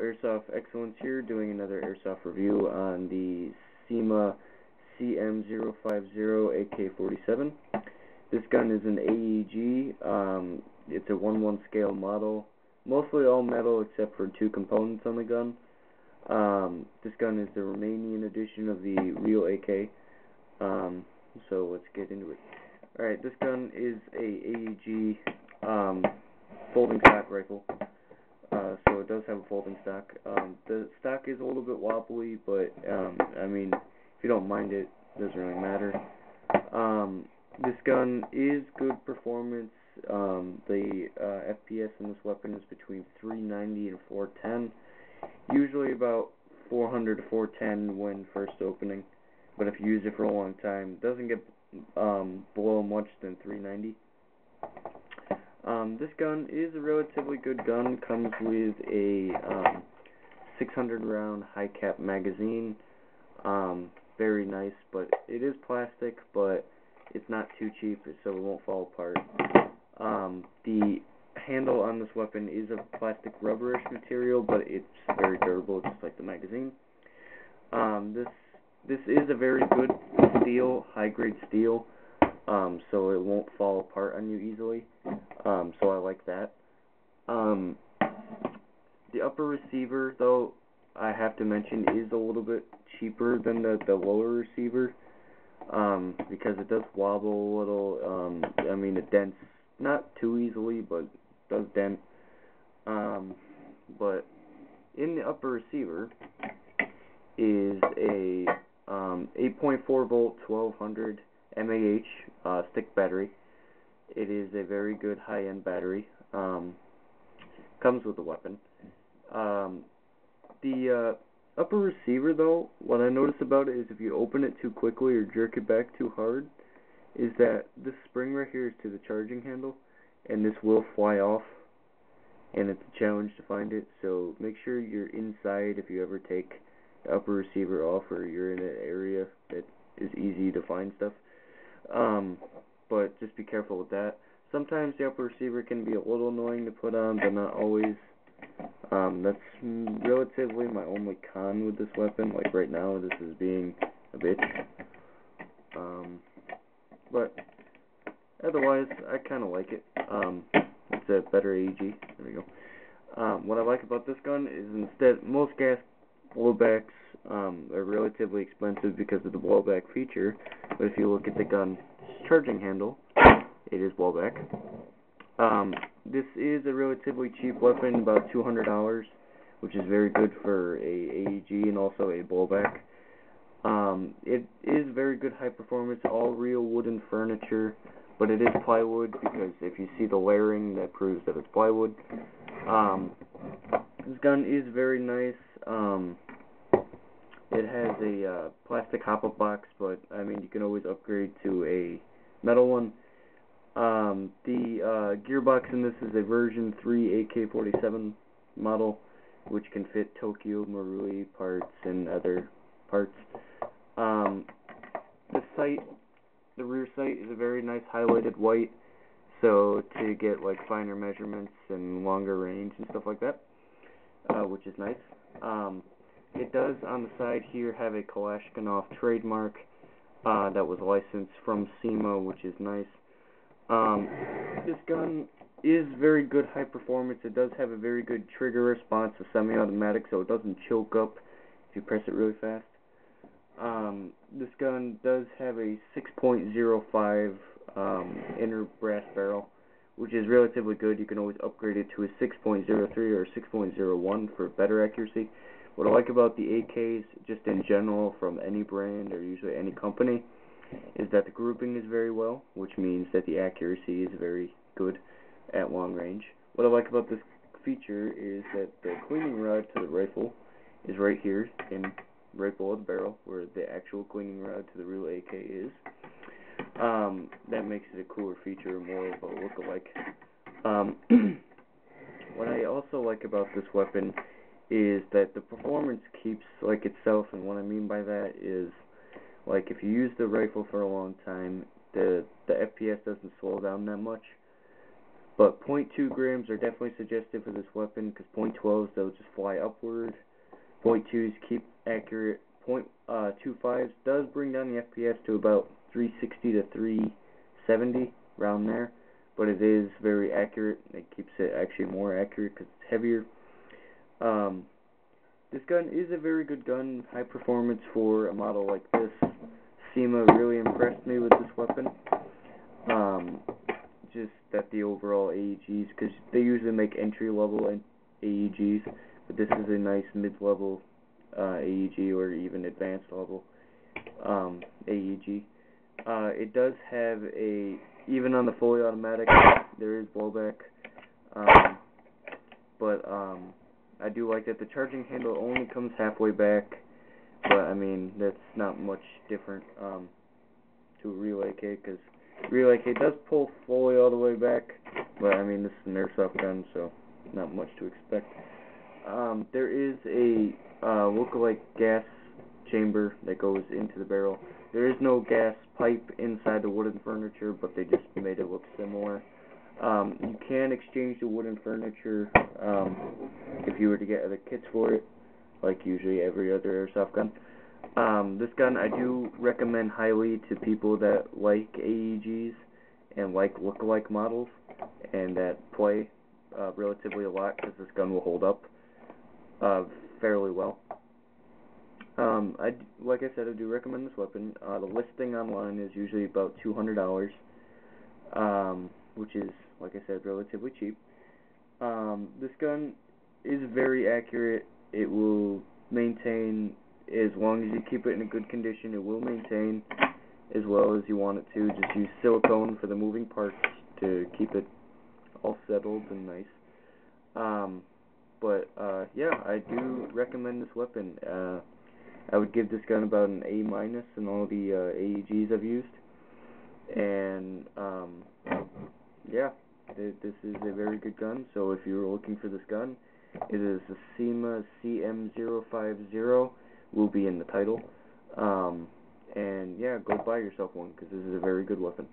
Airsoft Excellence here, doing another Airsoft review on the CYMA CM050 AK47. This gun is an AEG. It's a 1/1 scale model, mostly all metal except for two components on the gun. This gun is the Romanion edition of the real AK. So let's get into it. Alright, this gun is a AEG folding stock rifle. So it does have a folding stock. The stock is a little bit wobbly, but I mean, if you don't mind it, doesn't really matter. This gun is good performance. The FPS in this weapon is between 390 and 410. Usually about 400 to 410 when first opening, but if you use it for a long time, it doesn't get below much than 390. This gun is a relatively good gun. Comes with a 600 round high cap magazine. Very nice, but it is plastic, but it's not too cheap, so it won't fall apart. The handle on this weapon is a plastic rubberish material, but it's very durable, just like the magazine. This is a very good steel, high grade steel. So it won't fall apart on you easily, so I like that. The upper receiver, though, I have to mention, is a little bit cheaper than the lower receiver, because it does wobble a little. I mean, it dents not too easily, but does dent. But in the upper receiver is a 8.4 volt 1200 mAh stick battery. It is a very good high-end battery. Comes with the weapon. The upper receiver, though, what I notice about it is if you open it too quickly or jerk it back too hard, is that this spring right here is to the charging handle, and this will fly off, and it's a challenge to find it. So make sure you're inside if you ever take the upper receiver off, or you're in an area that is easy to find stuff. But just be careful with that. Sometimes the upper receiver can be a little annoying to put on, but not always. That's relatively my only con with this weapon. Like right now, this is being a bitch. But otherwise, I kind of like it. It's a better AEG. There we go. What I like about this gun is instead, most gas blowbacks are relatively expensive because of the blowback feature, but if you look at the gun's charging handle, it is blowback. This is a relatively cheap weapon, about $200, which is very good for a AEG and also a blowback. It is very good high performance, all real wooden furniture, but it is plywood, because if you see the layering, that proves that it's plywood. This gun is very nice. It has a plastic hop-up box, but I mean, you can always upgrade to a metal one. The gearbox in this is a version 3 AK47 model, which can fit Tokyo Marui parts and other parts. The rear sight is a very nice highlighted white, so to get like finer measurements and longer range and stuff like that, which is nice. It does, on the side here, have a Kalashnikov trademark that was licensed from CYMA, which is nice. This gun is very good high performance. It does have a very good trigger response, a semi-automatic, so it doesn't choke up if you press it really fast. This gun does have a 6.05 inner brass barrel, which is relatively good. You can always upgrade it to a 6.03 or 6.01 for better accuracy. What I like about the AKs, just in general, from any brand or usually any company, is that the grouping is very well, which means that the accuracy is very good at long range. What I like about this feature is that the cleaning rod to the rifle is right here, and right below the barrel, where the actual cleaning rod to the real AK is. That makes it a cooler feature, more of a look-alike. What I also like about this weapon is that the performance keeps like itself, and what I mean by that is, like, if you use the rifle for a long time, the FPS doesn't slow down that much. But .2 grams are definitely suggested for this weapon, because .12s, they'll just fly upward. .2s keep accurate. .25s does bring down the FPS to about 360 to 370, around there. But it is very accurate. It keeps it actually more accurate because it's heavier. This gun is a very good gun, high performance for a model like this. CYMA really impressed me with this weapon. Just that the overall AEGs, because they usually make entry-level AEGs, but this is a nice mid-level AEG or even advanced level AEG. It does have even on the fully automatic, there is blowback, but I do like that the charging handle only comes halfway back, but I mean, that's not much different to a relay K, because relay K does pull fully all the way back, but I mean, this is an airsoft gun, so not much to expect. There is a lookalike gas chamber that goes into the barrel. There is no gas pipe inside the wooden furniture, but they just made it look similar. You can exchange the wooden furniture if you were to get other kits for it, like usually every other airsoft gun. This gun I do recommend highly to people that like AEGs and like lookalike models and that play relatively a lot, because this gun will hold up fairly well. Like I said, I do recommend this weapon. The listing online is usually about $200, which is, like I said, relatively cheap. This gun is very accurate. It will maintain, as long as you keep it in a good condition, it will maintain as well as you want it to. Just use silicone for the moving parts to keep it all settled and nice. Yeah, I do recommend this weapon. I would give this gun about an A- in all the AEGs I've used. And, yeah, this is a very good gun. So if you're looking for this gun, it is the CYMA CM050, will be in the title. And, yeah, go buy yourself one, because this is a very good weapon.